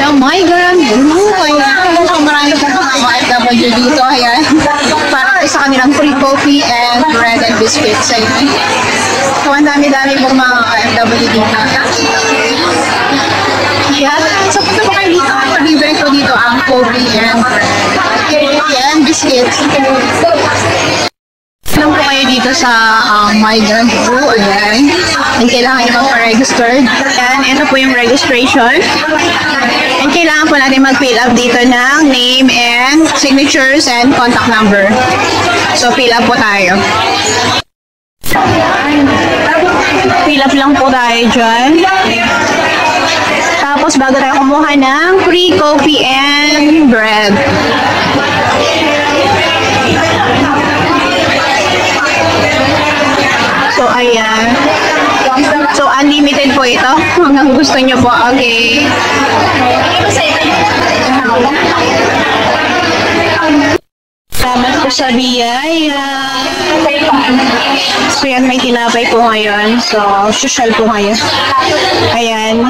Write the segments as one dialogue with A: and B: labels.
A: ng migrant group. Ayan. So, marami po mga OFW dito. Ayan. Para sa kanilang free coffee and bread and biscuits. Ayan. So, ang dami-dami po mga OFW dito. Ayan. So, punta po kayo dito. Libre ko dito ang coffee and biscuits. Alam po kayo dito sa migrant group. Ayan. And kailangan nyo magpa-registered. Ayan. Ito po yung registration. And kailangan po natin mag-fill up dito ng name and signatures and contact number. So, fill up po tayo. Fill up lang po tayo dyan. Tapos, bago tayo kumuha ng free coffee and bread. So, ayan. So, unlimited po ito. Hanggang gusto nyo po. Okay. Salamat po sa biyaya. So, yan. May tinapay po ngayon. So, social po ngayon. Ayan.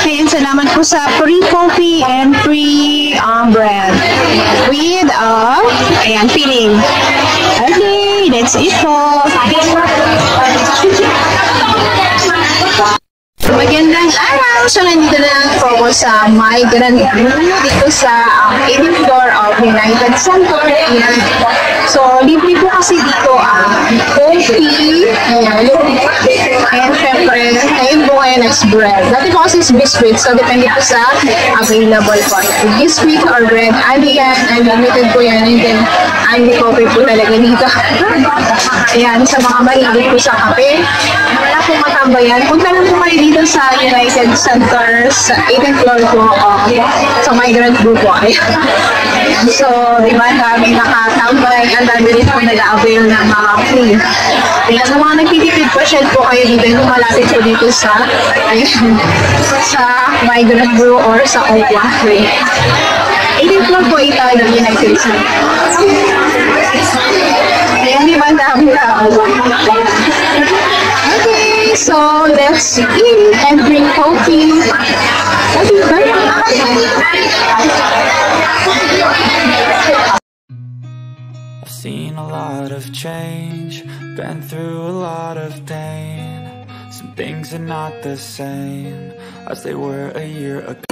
A: Ayan. Salamat po sa free coffee and free bread. With, ayan, filling. Okay. That's it po. Magandang araw! So, nandito na lang po sa migrant group dito sa 8th floor of United Center. Ayan. So, libre po kasi dito ang coffee. Ayan. And syempre, ngayon po ngayon is bread. Dati po kasi is biscuit. So, depende po sa available po. Biscuit or bread. Ano yan? Unlimited po yan. And then, hindi coffee po talaga dito. Ayan. Sa mga mahilig po sa kape. Wala pong matambayan. Punta lang po kayo dito sa United Center sa 8th floor po sa migrant group po. So, diba, dami nakatambay. Ang dami rin po nag-avail ng mga free. Kaya sa mga nagtitipid pa shed po kayo dito, yung malapit po dito sa migrant group or sa OWA. 8th floor po ito ng United Center. Ayan, di ba dami na? Okay, so let's eat and drink coffee.
B: I've seen a lot of change, been through a lot of pain. Some things are not the same as they were a year ago.